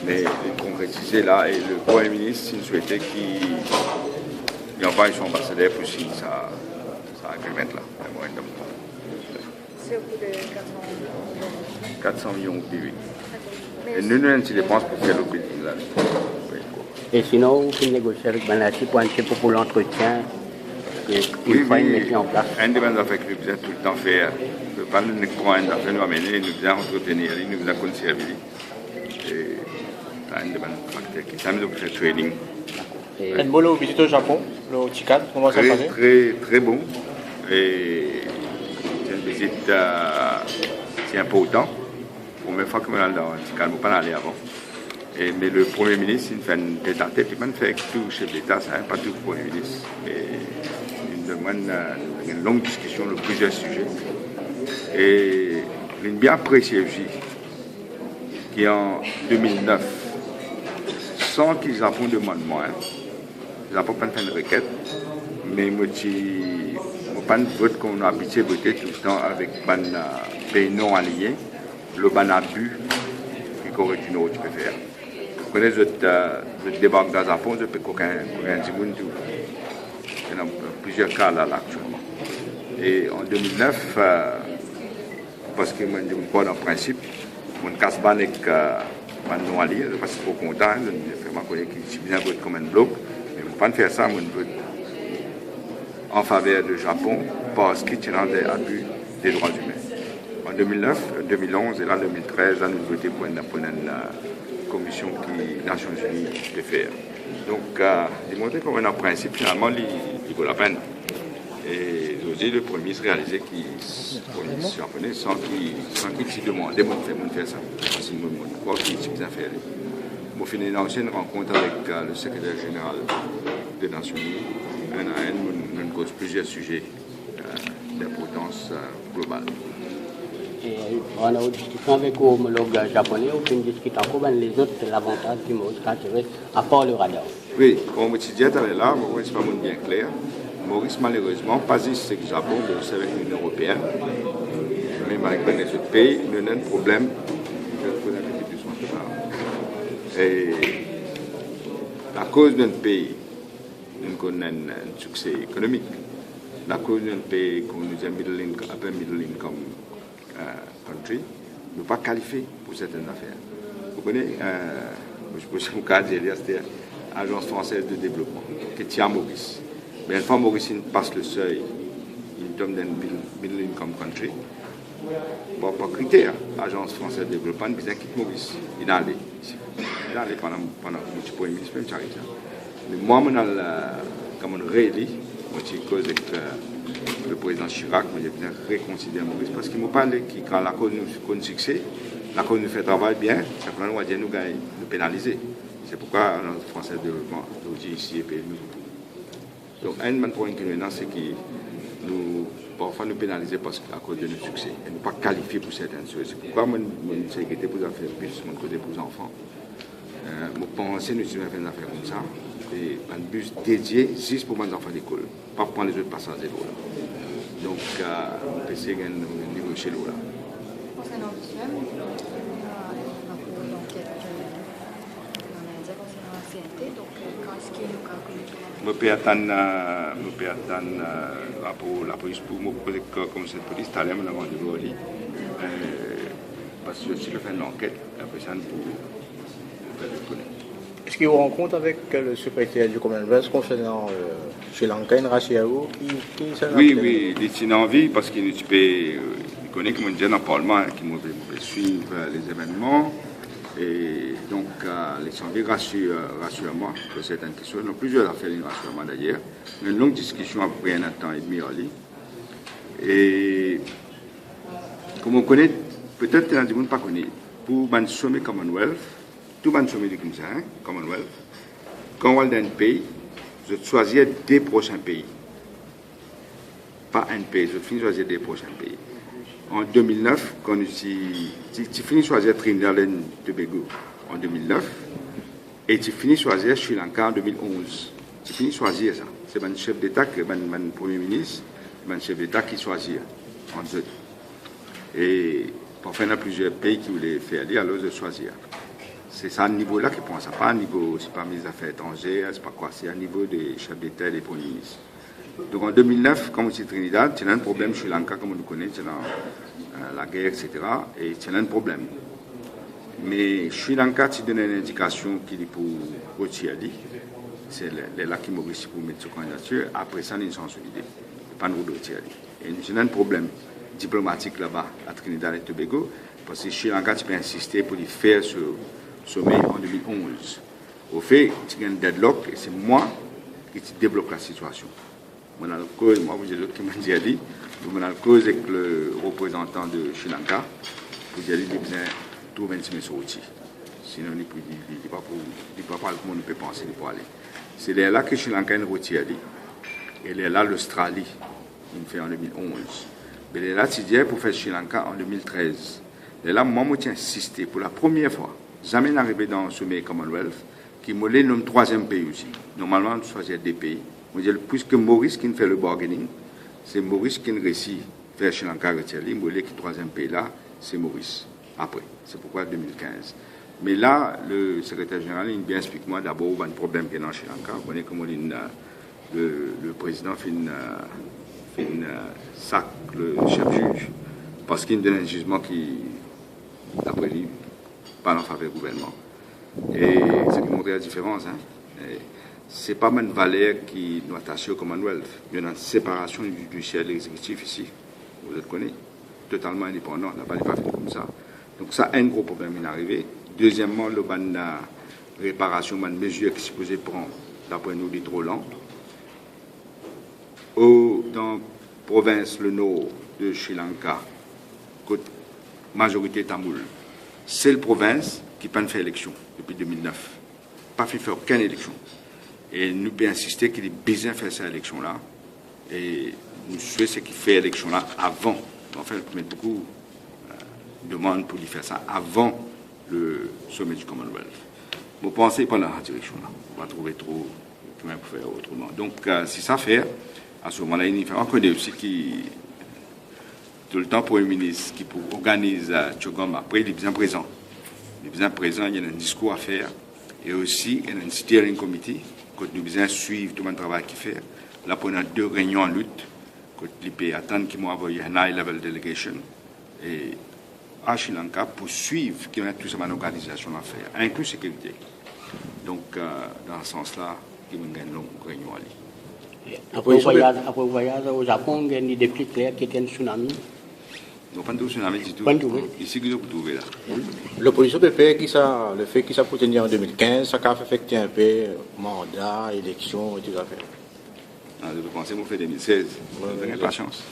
Mais il concrétisé là, et le Premier ministre, il souhaitait qu'il envoie son ambassadeur pour signer ça agreement là. C'est au bout de 400 millions de oui. Et nous, nous avons des dépenses pour faire le building là. Oui. Et sinon, vous négociez avec Banassi pour l'entretien Oui, mettre en place. Un des affaires que nous faisons tout le temps faire, ne pas nous prendre une affaire, nous amener, nous faisons entretenir, nous faisons conserver. Et un des facteurs qui s'amène au trading. Un beau visite au Japon, le Tikan, comment ça passe? Très bon. Et c'est une visite c'est important. Pour la première fois que je suis allé dans le Tikan, je ne suis pas allé avant. Mais le Premier ministre, il fait une tête à tête, il ne fait que tout le chef d'État, ça n'est pas tout le Premier ministre. Il demande une longue discussion de plusieurs sujets. Et il a bien apprécié aussi qu'en 2009, sans qu'ils aient fait de demandement, ils n'ont pas fait de requête, mais je n'ai pas de vote qu'on a habitué à voter tout le temps avec les pays non alliés, le ban abus qu'on aurait dû faire. Vous connaissez le débat dans le Japon, je peux qu'aucun Djibouti. Il y a plusieurs cas là actuellement. Et en 2009, parce que moi je ne pas dans le principe, mon casse ban avec non allié, parce que je suis trop content, je fais ma collègue qui suis bien vote comme un bloc, mais je ne peux pas faire ça, je vote en faveur du Japon parce qu'il y a des abus des droits humains. En 2009, 2011 et là 2013, là, nous votons pour une commission qui les Nations Unies de faire. Donc, démontrer comme un principe, finalement, il vaut la peine. Et aussi, le Premier ministre réalisait qu'il est japonais sans qu'il s'y demande de faire ça. C'est quoi qu'il s'y bien faire. Nous avons fait une ancienne rencontre avec le secrétaire général des Nations Unies. Nous cause plusieurs sujets d'importance globale. Et on a une discussion avec l'homologue japonais, on discute encore les autres, l'avantage du Maurice Carteret, à part le radar. Oui, comme je disais là, Maurice n'est pas bien clair. Maurice, malheureusement, pas juste avec le Japon, mais aussi avec l'Union européenne. Même avec les autres pays, nous avons un problème de Et à cause d'un pays, nous avons un succès économique. À cause d'un pays qu'on nous a middle income country, ne pas qualifier pour certaines affaires. Vous connaissez, je peux vous dire, c'était l'Agence française de développement, qui tient Maurice. Mais une fois Maurice passe le seuil, il tombe dans une middle income country. Bon, pas critère, l'Agence française de développement, il quitte Maurice. Il est allé. Il est allé pendant que je peux ministre, même ça. Mais moi, comme on réélit, moi, je cause avec le président Chirac, moi, j'ai bien réconsidéré Maurice parce qu'il m'a parlé que quand la cause nous a succès, la cause nous fait travail bien, ça peut nous pénaliser. C'est pourquoi l'Agence française de développement nous ici et pays nous. Donc, un point que nous avons, c'est que nous parfois nous pénaliser parce qu'à cause de notre succès et ne pas qualifier pour certaines choses. C'est pourquoi mon sécurité pour faire plus, mon côté pour les enfants. Je pense que nous devons faire des affaires comme ça. Et un bus dédié juste pour mes enfants d'école, pas pour les autres passagers de l'eau. Donc, on peut essayer de négocier l'eau là. Concernant l'USUM, on a une enquête en Inde concernant la CNT, donc quand est-ce qu'il nous calcule? Je peux attendre la police pour me poser comme cette police, t'as l'air de rendez-vous au lit. Parce que si je fais une enquête, après ça, nous pouvons faire le connaître. Est-ce qu'il vous rencontre avec le secrétaire du Commonwealth concernant Sri Lanka et Raciao Oui, il est en vie parce qu'il connaît que mon jeune dans le Parlement qui me suivre les événements. Et donc, les envies rassure-moi sur certaines questions. Nous avons plusieurs affaires de rassurement d'ailleurs. Une longue discussion après un temps et demi. Et comme on connaît, peut-être que les gens ne pas connaît, pour un sommet Commonwealth, tout le sommet du Commonwealth, quand on va dans un pays, je choisis des prochains pays. Pas un pays, je finis choisir des prochains pays. En 2009, quand tu finis choisir Trinidad et Tobago en 2009, et tu finis choisir Sri Lanka en 2011. Tu finis choisir ça. C'est mon chef d'État, mon Premier ministre, mon chef d'État qui choisit en deux. Et parfois, il y a plusieurs pays qui voulaient faire, alors je choisis. C'est ça, à ce niveau-là qu'ils pensent. Pas à niveau, c'est pas mes affaires étrangères, c'est pas quoi, c'est à niveau des chefs d'État et des premiers ministres. Donc en 2009, comme c'est Trinidad, c'est un problème Sri Lanka, comme on le connaît, c'est dans la guerre, etc. Et c'est un problème. Mais Sri Lanka, tu donnes une indication qu'il est pour retirer. C'est là qui Maurice pour mettre sur candidature. Après ça, ils sont solidés. Pas nous retirer. Et c'est un problème diplomatique là-bas, à Trinidad et Tobago, parce que Sri Lanka, tu peux insister pour lui faire ce sommet en 2011. Au fait, tu as un deadlock et c'est moi qui débloque la situation. Moi, vous avez l'autre qui m'a dit, je suis cause avec le représentant de Sri Lanka pour dire qu'il a besoin de tout 26 000 sorties. Sinon, il ne peut pas comment on peut penser pour aller. C'est là que Sri Lanka est retiré. Et là, l'Australie, il fait en 2011. Mais là, tu dis pour faire Sri Lanka en 2013. Et là, moi, j'ai insisté pour la première fois, jamais arrivé dans le sommet Commonwealth, qui m'a le nom troisième pays aussi. Normalement, on choisit des pays. Puisque Maurice qui fait le bargaining, c'est Maurice qui réussit à faire Sri Lanka retirer. Le troisième pays là, c'est Maurice. Après, c'est pourquoi 2015. Mais là, le secrétaire général, il bien explique-moi d'abord un problème qu'il y a dans Sri Lanka. Vous connaissez comment le président fait une sac le chef juge parce qu'il donne un jugement qui, d'après lui, pas en faveur du gouvernement. Et c'est qui montre la différence. Ce n'est pas une valeur qui nous attache au Commonwealth. Il y a une séparation du judiciaire et de l'exécutif ici. Vous le connaissez, totalement indépendant. On n'a pas fait comme ça. Donc ça, un gros problème est arrivé. Deuxièmement, le ban de réparation, une mesure qui est supposée prendre, d'après nous, est trop lente. Dans la province, le nord de Sri Lanka, côté majorité tamoule, c'est la province qui n'a pas fait élection depuis 2009. Pas fait aucune élection. Et nous pouvons insister qu'il est besoin de faire cette élection-là. Et nous souhaitons qu'il fait l'élection-là avant. Enfin, il met beaucoup de demandes pour lui faire ça avant le sommet du Commonwealth. Vous pensez pas dans la direction-là. On va trouver trop comment faire autrement. Donc, si ça fait, à ce moment-là, il y a encore des aussi qui, tout le temps, pour un ministre qui organise Tchogom, après, il est bien présent. Il est bien présent, il y a un discours à faire. Et aussi, il y a un steering committee, que nous besoin suivre tout le travail qu'il fait. Là, on a 2 réunions en lutte, que l'IP attend qu'ils m'ont envoyé un high-level delegation. Et à Sri Lanka, pour suivre qu'il y a toute cette organisation à faire, inclus sécurité. Donc, dans ce sens-là, il y a une longue réunion à lui. Après le voyage au Japon, il y a des déclics clairs qui étaient un tsunami. Donc, pas de tsunami du tout. Ici, que vous trouvez là. L'opposition peut faire le fait qu'il s'est tenu en 2015, ça a affecté un peu mandat, élection et tout ça. Je pensais que vous faites 2016. Vous n'avez pas chance.